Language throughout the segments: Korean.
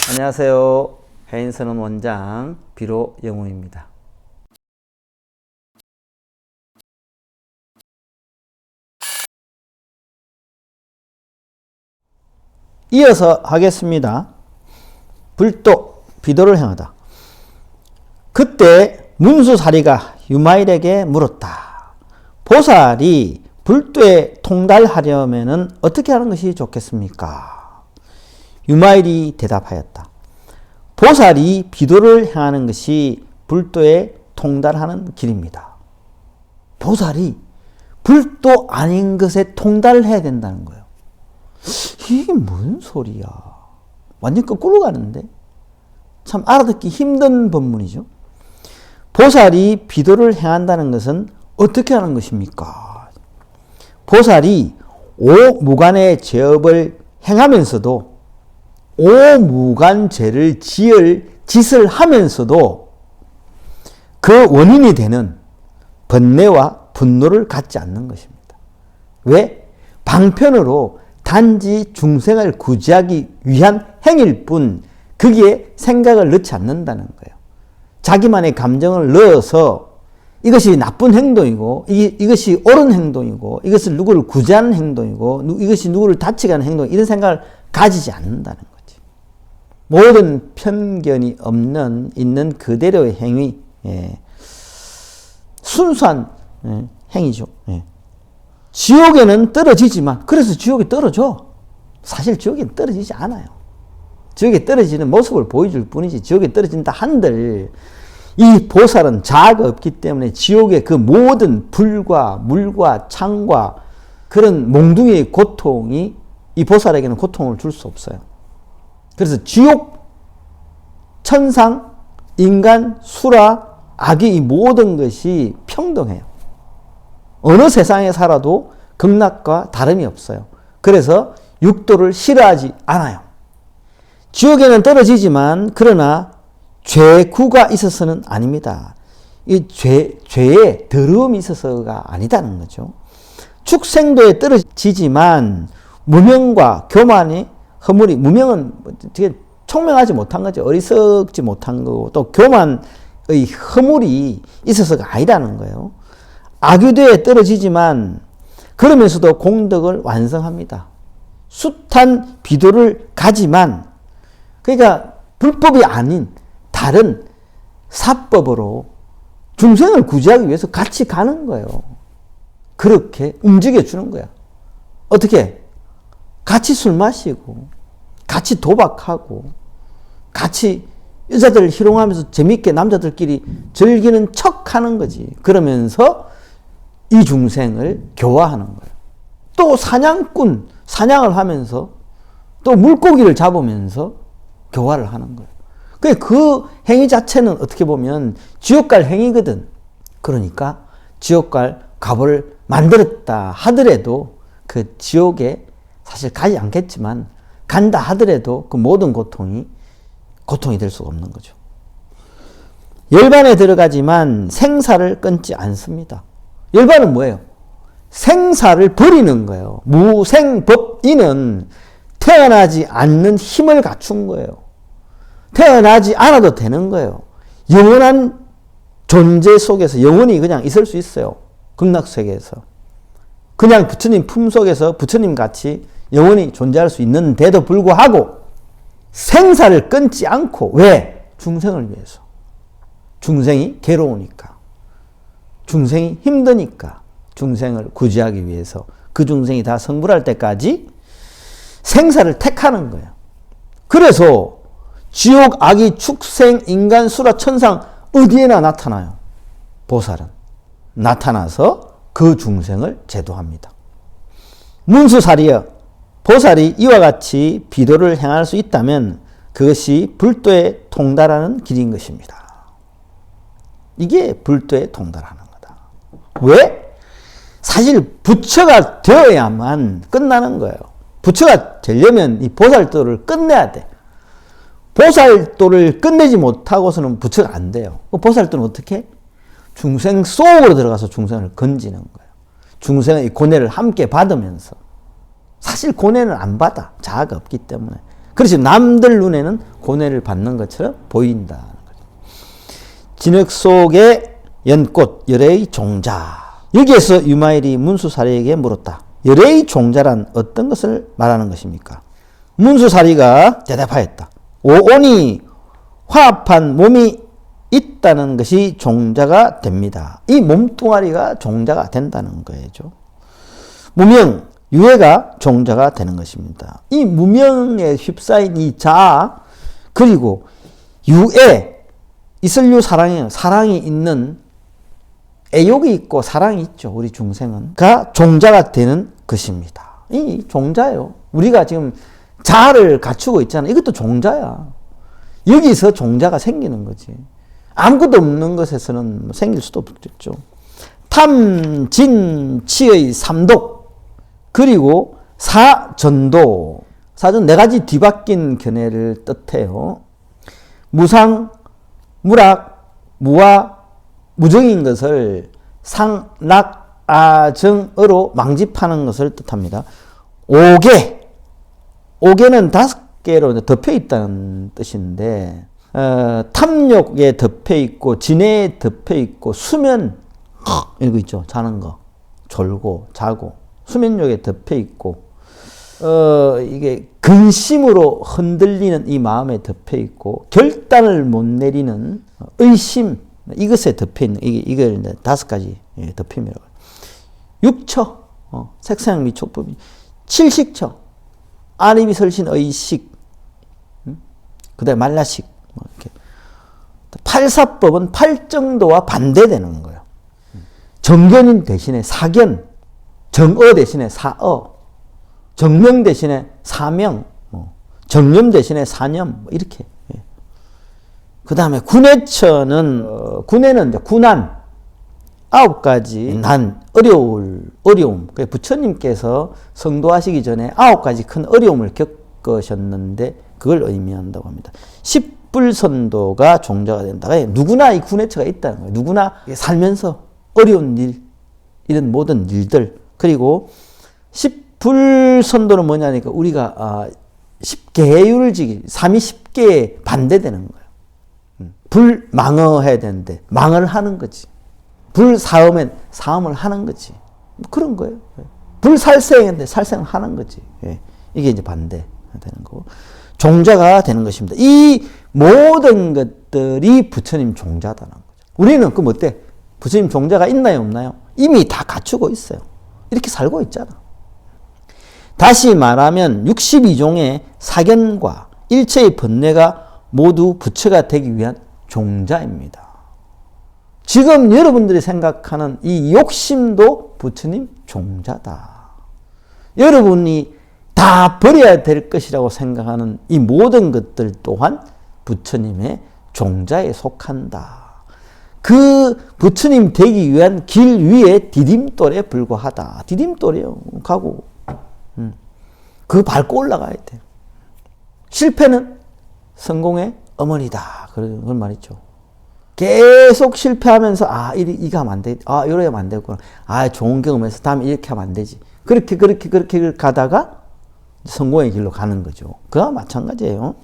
안녕하세요. 해인선원 원장 비로영웅입니다. 이어서 하겠습니다. 불도 비도를 향하다. 그때 문수사리가 유마일에게 물었다. 보살이 불도에 통달하려면 어떻게 하는 것이 좋겠습니까? 유마일이 대답하였다. 보살이 비도를 향하는 것이 불도에 통달하는 길입니다. 보살이 불도 아닌 것에 통달해야 된다는 거예요. 이게 뭔 소리야? 완전 거꾸로 가는데? 참 알아듣기 힘든 법문이죠. 보살이 비도를 행한다는 것은 어떻게 하는 것입니까? 보살이 오무간의 제업을 행하면서도 오무간죄를 지을 짓을 하면서도 그 원인이 되는 번뇌와 분노를 갖지 않는 것입니다. 왜? 방편으로 단지 중생을 구제하기 위한 행위일 뿐 거기에 생각을 넣지 않는다는 거예요. 자기만의 감정을 넣어서 이것이 나쁜 행동이고 이것이 옳은 행동이고 이것을 누구를 구제하는 행동이고 이것이 누구를 다치게 하는 행동 이런 생각을 가지지 않는다는 거지. 모든 편견이 있는 그대로의 행위, 순수한 행위죠. 지옥에는 떨어지지만 그래서 지옥에 떨어져. 사실 지옥에 떨어지지 않아요. 지옥에 떨어지는 모습을 보여줄 뿐이지 지옥에 떨어진다 한들 이 보살은 자아가 없기 때문에 지옥의 그 모든 불과 물과 창과 그런 몽둥이의 고통이 이 보살에게는 고통을 줄 수 없어요. 그래서 지옥, 천상, 인간, 수라, 악의 이 모든 것이 평등해요. 어느 세상에 살아도 극락과 다름이 없어요. 그래서 육도를 싫어하지 않아요. 지옥에는 떨어지지만 그러나 죄구가 있어서는 아닙니다. 이 죄에 더러움이 있어서가 아니다는 거죠. 축생도에 떨어지지만 무명과 교만의 허물이, 무명은 되게 총명하지 못한 거죠. 어리석지 못한 거고 또 교만의 허물이 있어서가 아니라는 거예요. 악유대에 떨어지지만 그러면서도 공덕을 완성합니다. 숱한 비도를 가지만 그러니까 불법이 아닌 다른 사법으로 중생을 구제하기 위해서 같이 가는 거예요. 그렇게 움직여 주는 거야. 어떻게? 같이 술 마시고 같이 도박하고 같이 여자들을 희롱하면서 재밌게 남자들끼리 즐기는 척 하는 거지. 그러면서 이 중생을 교화하는 거예요. 또 사냥꾼, 사냥을 하면서 또 물고기를 잡으면서 교화를 하는 거예요. 그 행위 자체는 어떻게 보면 지옥 갈 행위거든. 그러니까 지옥 갈 갑을 만들었다 하더라도 그 지옥에 사실 가지 않겠지만 간다 하더라도 그 모든 고통이 될 수가 없는 거죠. 열반에 들어가지만 생사를 끊지 않습니다. 열반은 뭐예요? 생사를 버리는 거예요. 무생법인은 태어나지 않는 힘을 갖춘 거예요. 태어나지 않아도 되는 거예요. 영원한 존재 속에서 영원히 그냥 있을 수 있어요. 극락세계에서. 그냥 부처님 품속에서 부처님 같이 영원히 존재할 수 있는데도 불구하고 생사를 끊지 않고 왜? 중생을 위해서. 중생이 괴로우니까. 중생이 힘드니까. 중생을 구제하기 위해서 그 중생이 다 성불할 때까지 생사를 택하는 거예요. 그래서 지옥, 악이, 축생, 인간, 수라, 천상 어디에나 나타나요. 보살은. 나타나서 그 중생을 제도합니다. 문수사리여, 보살이 이와 같이 비도를 행할 수 있다면 그것이 불도에 통달하는 길인 것입니다. 이게 불도에 통달하는 거다. 왜? 사실 부처가 되어야만 끝나는 거예요. 부처가 되려면 이 보살도를 끝내야 돼. 보살도를 끝내지 못하고서는 부처가 안 돼요. 보살도는 어떻게? 중생 속으로 들어가서 중생을 건지는 거예요. 중생의 고뇌를 함께 받으면서. 사실 고뇌는 안 받아. 자아가 없기 때문에. 그래서 남들 눈에는 고뇌를 받는 것처럼 보인다는 거죠. 진흙 속의 연꽃 열애의 종자. 여기에서 유마일이 문수사리에게 물었다. 열애의 종자란 어떤 것을 말하는 것입니까? 문수사리가 대답하였다. 오온이 화합한 몸이 있다는 것이 종자가 됩니다. 이 몸뚱아리가 종자가 된다는 거죠. 무명, 유해가 종자가 되는 것입니다. 이 무명에 휩싸인 이 자, 그리고 유해, 이슬류 사랑이 있는 애욕이 있고 사랑이 있죠. 우리 중생은. 가 종자가 되는 것입니다. 이 종자요. 우리가 지금 자아를 갖추고 있잖아. 이것도 종자야. 여기서 종자가 생기는 거지. 아무것도 없는 것에서는 생길 수도 없겠죠. 탐, 진, 치의 삼독, 그리고 사전도. 사전 네 가지 뒤바뀐 견해를 뜻해요. 무상, 무락, 무와, 무정인 것을 상, 락, 아, 정으로 망집하는 것을 뜻합니다. 오계, 오계는 5개로 덮여 있다는 뜻인데, 탐욕에 덮여 있고, 진해에 덮여 있고, 수면, 이거 있죠. 자는 거. 졸고, 자고. 수면욕에 덮여 있고, 이게 근심으로 흔들리는 이 마음에 덮여 있고, 결단을 못 내리는 의심, 이것에 덮여 있는, 이걸 5가지 덮임이라고 해요. 육처, 색상 미촉법, 칠식처, 아니비 설신 의식, 그 다음에 말라식, 이렇게. 팔사법은 팔정도와 반대되는 거예요. 정견인 대신에 사견, 정어 대신에 사어, 정명 대신에 사명, 정념 대신에 사념, 이렇게. 그 다음에 군해처는, 군해는 이제 군한, 9가지 난, 어려움. 부처님께서 성도하시기 전에 9가지 큰 어려움을 겪으셨는데, 그걸 의미한다고 합니다. 십불선도가 종자가 된다. 누구나 이 군해처가 있다는 거예요. 누구나 살면서 어려운 일, 이런 모든 일들. 그리고 십불선도는 뭐냐니까 우리가 10계율을 지키, 3이 10계에 반대되는 거예요. 불망어해야 되는데 망을 하는 거지. 불사음엔 사음을 하는 거지. 그런 거예요. 불살생인데 살생을 하는 거지. 이게 이제 반대되는 거고. 종자가 되는 것입니다. 이 모든 것들이 부처님 종자다는 거죠. 우리는 그럼 어때? 부처님 종자가 있나요, 없나요? 이미 다 갖추고 있어요. 이렇게 살고 있잖아. 다시 말하면 62종의 사견과 일체의 번뇌가 모두 부처가 되기 위한 종자입니다. 지금 여러분들이 생각하는 이 욕심도 부처님 종자다. 여러분이 다 버려야 될 것이라고 생각하는 이 모든 것들 또한 부처님의 종자에 속한다. 그 부처님 되기 위한 길 위에 디딤돌에 불과하다. 디딤돌이요. 가고. 그거 밟고 올라가야 돼. 실패는 성공의 어머니다. 그런 말 있죠. 계속 실패하면서, 이거 하면 안 돼. 이래 하면 안 되구나. 좋은 경험해서 다음에 이렇게 하면 안 되지. 그렇게 가다가 성공의 길로 가는 거죠. 그와 마찬가지예요.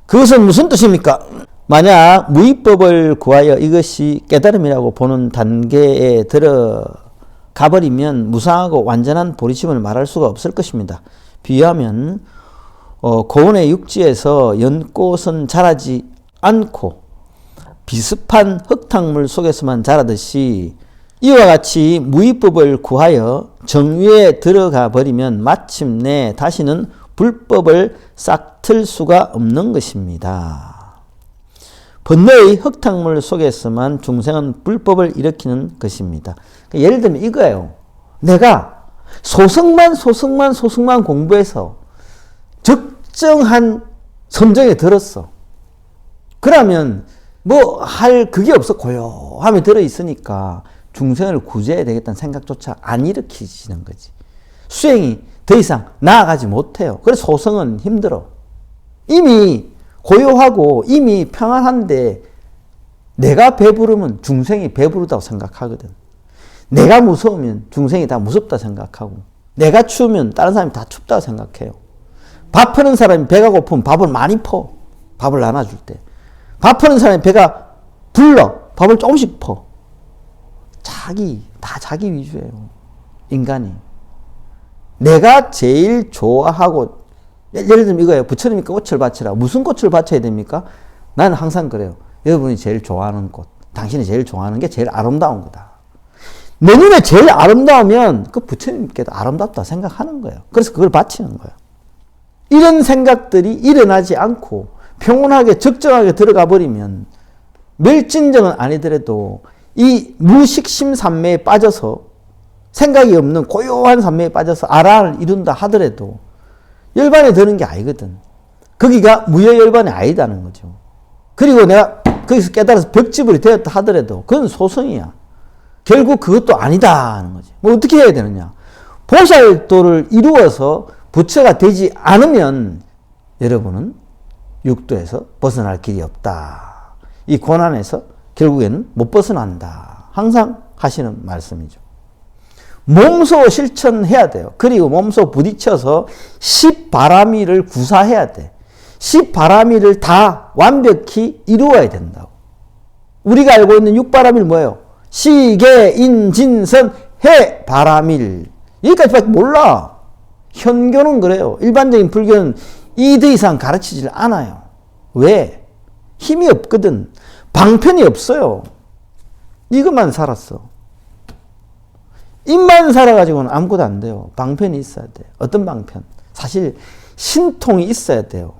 그것은 무슨 뜻입니까? 만약 무의법을 구하여 이것이 깨달음이라고 보는 단계에 들어가 버리면 무상하고 완전한 보리심을 말할 수가 없을 것입니다. 비유하면 고원의 육지에서 연꽃은 자라지 않고 비습한 흙탕물 속에서만 자라듯이 이와 같이 무의법을 구하여 정위에 들어가 버리면 마침내 다시는 불법을 싹틀 수가 없는 것입니다. 번뇌의 흙탕물 속에서만 중생은 불법을 일으키는 것입니다. 예를 들면 이거예요. 내가 소승만 공부해서 적정한 선정에 들었어. 그러면 뭐 할 그게 없어. 고요함에 들어있으니까 중생을 구제해야 되겠다는 생각조차 안 일으키시는 거지. 수행이 더 이상 나아가지 못해요. 그래서 소승은 힘들어. 이미 고요하고 이미 평안한데 내가 배부르면 중생이 배부르다고 생각하거든. 내가 무서우면 중생이 다 무섭다 생각하고 내가 추우면 다른 사람이 다 춥다고 생각해요. 밥하는 사람이 배가 고프면 밥을 많이 퍼. 밥을 나눠줄 때. 밥하는 사람이 배가 불러. 밥을 조금씩 퍼. 다 자기 위주예요. 인간이. 내가 제일 좋아하고, 예를 들면 이거예요. 부처님이 꽃을 바치라. 무슨 꽃을 바쳐야 됩니까? 나는 항상 그래요. 여러분이 제일 좋아하는 꽃. 당신이 제일 좋아하는 게 제일 아름다운 거다. 내 눈에 제일 아름다우면 그 부처님께도 아름답다 생각하는 거예요. 그래서 그걸 바치는 거예요. 이런 생각들이 일어나지 않고 평온하게 적정하게 들어가 버리면 멸진정은 아니더라도 이 무식심산매에 빠져서 생각이 없는 고요한 산매에 빠져서 아라를 이룬다 하더라도 열반에 드는 게 아니거든. 거기가 무여열반이 아니다는 거죠. 그리고 내가 거기서 깨달아서 벽지불이 되었다 하더라도 그건 소성이야. 결국 그것도 아니다 하는 거지. 뭐 어떻게 해야 되느냐. 보살도를 이루어서 부처가 되지 않으면 여러분은 육도에서 벗어날 길이 없다. 이 고난에서 결국에는 못 벗어난다. 항상 하시는 말씀이죠. 몸소 실천해야 돼요. 그리고 몸소 부딪혀서 10바라미를 구사해야 돼. 10바라미를 다 완벽히 이루어야 된다고. 우리가 알고 있는 6바라미는 뭐예요? 시계, 인, 진, 선, 해, 바라밀. 여기까지밖에 몰라. 현교는 그래요. 일반적인 불교는 이 더 이상 가르치질 않아요. 왜? 힘이 없거든. 방편이 없어요. 이것만 살았어. 입만 살아가지고는 아무것도 안 돼요. 방편이 있어야 돼요. 어떤 방편? 사실 신통이 있어야 돼요.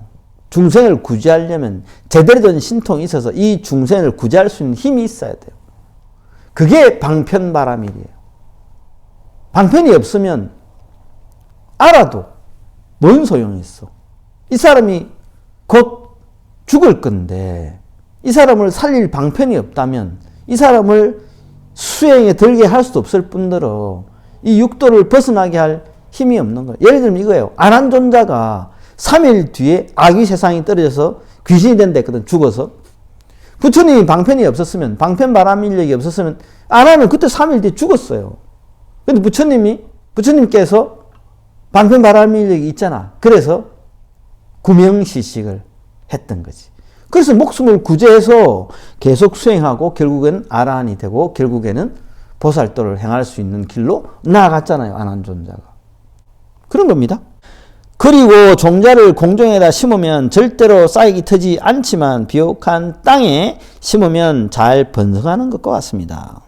중생을 구제하려면 제대로 된 신통이 있어서 이 중생을 구제할 수 있는 힘이 있어야 돼요. 그게 방편바라밀이에요. 방편이 없으면 알아도 뭔 소용이 있어. 이 사람이 곧 죽을 건데 이 사람을 살릴 방편이 없다면 이 사람을 수행에 들게 할 수도 없을 뿐더러 이 육도를 벗어나게 할 힘이 없는 거예요. 예를 들면 이거예요. 아난존자가 3일 뒤에 아귀 세상이 떨어져서 귀신이 된다 했거든. 죽어서. 부처님이 방편이 없었으면, 방편바라밀력이 없었으면 아난은 그때 3일 뒤에 죽었어요. 근데 부처님께서 방편바라밀력이 있잖아. 그래서 구명시식을 했던 거지. 그래서 목숨을 구제해서 계속 수행하고 결국에는 아라한이 되고 결국에는 보살도를 행할 수 있는 길로 나아갔잖아요. 아난존자가. 그런 겁니다. 그리고 종자를 공중에다 심으면 절대로 싹이 트지 않지만 비옥한 땅에 심으면 잘 번성하는 것과 같습니다.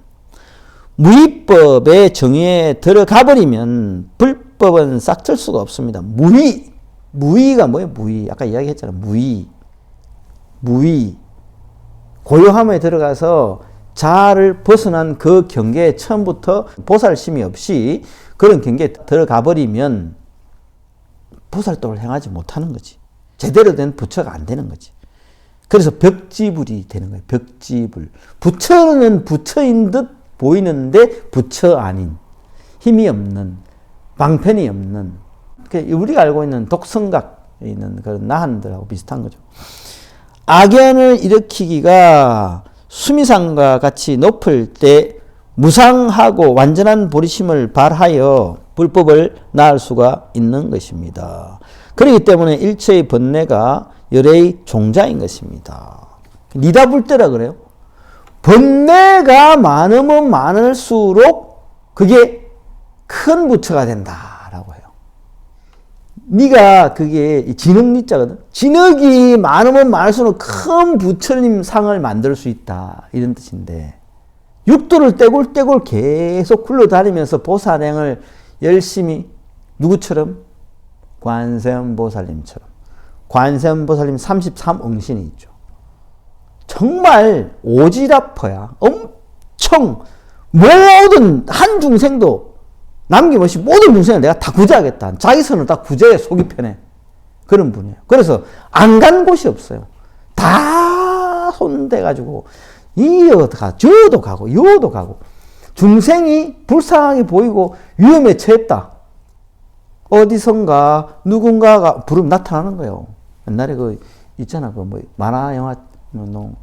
무위법의 정의에 들어가 버리면 불법은 싹틀 수가 없습니다. 무위가 뭐예요? 무위. 아까 이야기했잖아요. 무위. 고요함에 들어가서 자아를 벗어난 그 경계에 처음부터 보살심이 없이 그런 경계에 들어가 버리면 보살도를 행하지 못하는 거지. 제대로 된 부처가 안 되는 거지. 그래서 벽지불이 되는 거예요. 벽지불. 부처는 부처인 듯 보이는데 부처 아닌, 힘이 없는, 방편이 없는, 우리가 알고 있는 독성각에 있는 그런 나한들하고 비슷한 거죠. 악연을 일으키기가 수미상과 같이 높을 때 무상하고 완전한 보리심을 발하여 불법을 낳을 수가 있는 것입니다. 그렇기 때문에 일체의 번뇌가 열의 종자인 것입니다. 니다불때라 그래요. 번뇌가 많으면 많을수록 그게 큰 부처가 된다라고 해요. 니가 그게 진흙니자거든. 진흙이 많으면 많을수록 큰 부처님 상을 만들 수 있다 이런 뜻인데 육도를 떼굴떼굴 계속 굴러다니면서 보살행을 열심히 누구처럼? 관세음보살님처럼. 관세음보살님 33응신이 있죠. 정말 오지라퍼야. 엄청 모든 한 중생도 남김없이 모든 중생을 내가 다 구제하겠다. 자기 선을 다 구제해 속이 편해. 그런 분이에요. 그래서 안 간 곳이 없어요. 다 손대가지고 이어도 가, 저도 가고 요도 가고 중생이 불쌍하게 보이고 위험에 처했다. 어디선가 누군가가 부르면 나타나는 거예요. 옛날에 그 있잖아 그 뭐 만화 영화 뭐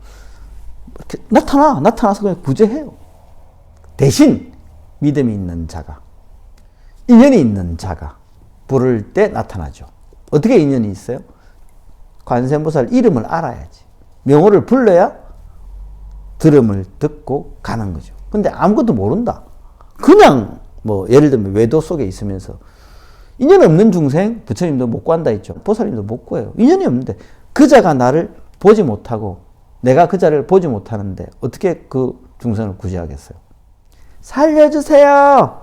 이렇게 나타나서 그냥 구제해요. 대신 믿음이 있는 자가 인연이 있는 자가 부를 때 나타나죠. 어떻게 인연이 있어요? 관세음보살 이름을 알아야지. 명호를 불러야 들음을 듣고 가는 거죠. 근데 아무것도 모른다. 그냥 뭐 예를 들면 외도 속에 있으면서 인연 없는 중생 부처님도 못 구한다 했죠. 보살님도 못 구해요. 인연이 없는데 그자가 나를 보지 못하고 내가 그자를 보지 못하는데 어떻게 그 중생을 구제하겠어요? 살려주세요.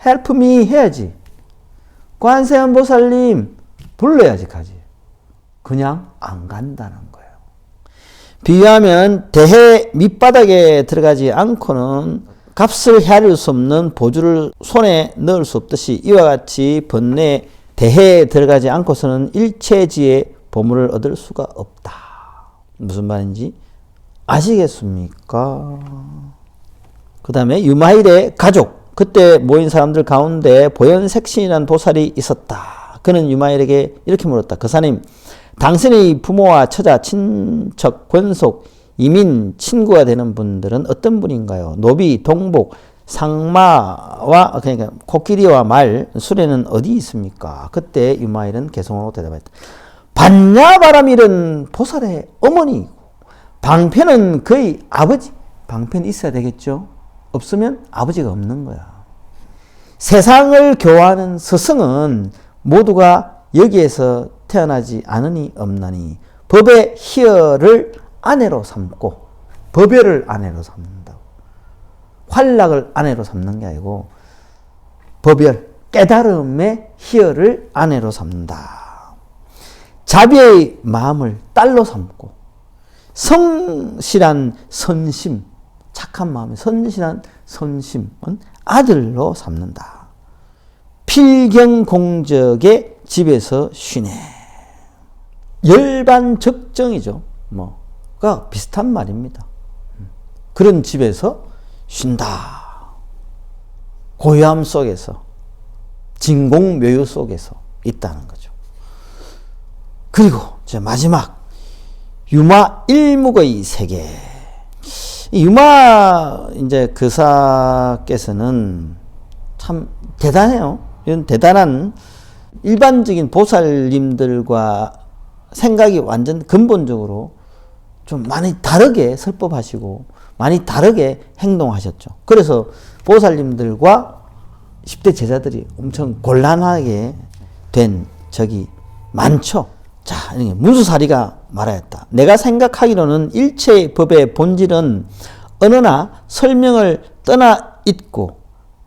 help me 해야지. 관세음보살님 불러야지 가지. 그냥 안 간다는 거예요. 비유하면 대해 밑바닥에 들어가지 않고는 값을 헤아릴 수 없는 보주를 손에 넣을 수 없듯이 이와 같이 번뇌 대해에 들어가지 않고서는 일체지의 보물을 얻을 수가 없다. 무슨 말인지 아시겠습니까? 그 다음에 유마일의 가족, 그때 모인 사람들 가운데 보현색신이라는 보살이 있었다. 그는 유마일에게 이렇게 물었다. 거사님, 당신의 부모와 처자, 친척, 권속, 이민, 친구가 되는 분들은 어떤 분인가요? 노비, 동복, 상마와 그러니까 코끼리와 말, 수레는 어디 있습니까? 그때 유마일은 개성으로 대답했다. 반야바람일은 보살의 어머니이고 방편은 그의 아버지. 방편이 있어야 되겠죠? 없으면 아버지가 없는 거야. 세상을 교화하는 스승은 모두가 여기에서 태어나지 않으니 없나니 법의 희열을 아내로 삼고 법열을 아내로 삼는다고. 활락을 아내로 삼는 게 아니고 법열, 깨달음의 희열을 아내로 삼는다. 자비의 마음을 딸로 삼고 성실한 선심, 착한 마음의 선실한 선심은 아들로 삼는다. 필경공적의 집에서 쉬네. 열반적정이죠. 뭐가 비슷한 말입니다. 그런 집에서 쉰다. 고요함 속에서, 진공묘유 속에서 있다는 거죠. 그리고 이제 마지막 유마 일묵의 세계. 유마 이제 그사께서는 참 대단해요. 이런 대단한 일반적인 보살님들과 생각이 완전 근본적으로 좀 많이 다르게 설법하시고 많이 다르게 행동하셨죠. 그래서 보살님들과 10대 제자들이 엄청 곤란하게 된 적이 많죠. 자, 문수사리가 말하였다. 내가 생각하기로는 일체의 법의 본질은 어느나 설명을 떠나 있고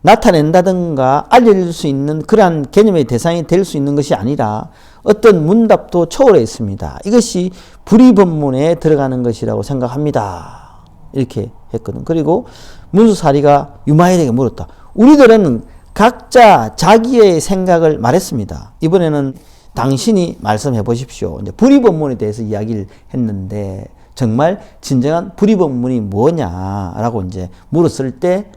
나타낸다든가 알려줄 수 있는 그러한 개념의 대상이 될 수 있는 것이 아니라 어떤 문답도 초월해 있습니다. 이것이 불의법문에 들어가는 것이라고 생각합니다. 이렇게 했거든. 그리고 문수사리가 유마일에게 물었다. 우리들은 각자 자기의 생각을 말했습니다. 이번에는 당신이 말씀해 보십시오. 이제 불의법문에 대해서 이야기를 했는데 정말 진정한 불의법문이 뭐냐라고 이제 물었을 때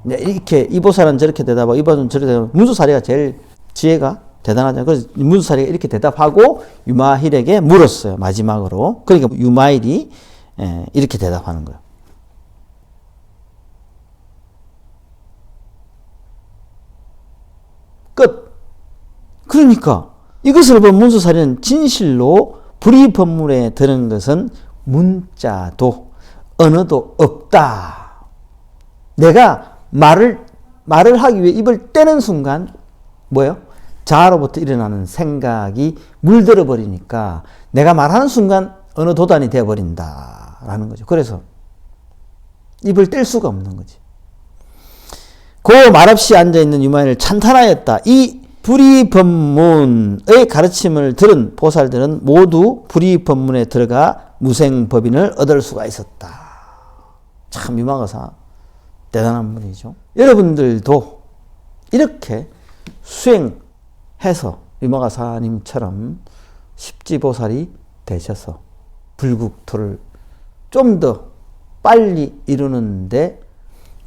이렇게 이 보살은 저렇게 대답하고 이 보살은 저렇게 대답하고 문수사리가 제일 지혜가 대단하잖아요. 그래서 문수사리가 이렇게 대답하고 유마일에게 물었어요. 마지막으로. 그러니까 유마일이 이렇게 대답하는 거예요. 끝. 그러니까 이것을 본 문수사리는 진실로 불의법문에 들은 것은 문자도 언어도 없다. 내가 말을 하기 위해 입을 떼는 순간 뭐예요? 자아로부터 일어나는 생각이 물들어 버리니까 내가 말하는 순간 언어 도단이 되어 버린다라는 거죠. 그래서 입을 뗄 수가 없는 거지. 그 말없이 앉아있는 유마일을 찬탄하였다. 이 불의법문의 가르침을 들은 보살들은 모두 불의법문에 들어가 무생법인을 얻을 수가 있었다. 참 유마거사 대단한 분이죠. 여러분들도 이렇게 수행해서 유마거사님처럼 십지보살이 되셔서 불국토를 좀 더 빨리 이루는데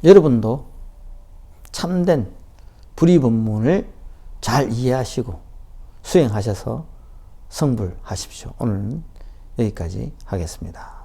여러분도 참된 불의법문을 잘 이해하시고 수행하셔서 성불하십시오. 오늘은 여기까지 하겠습니다.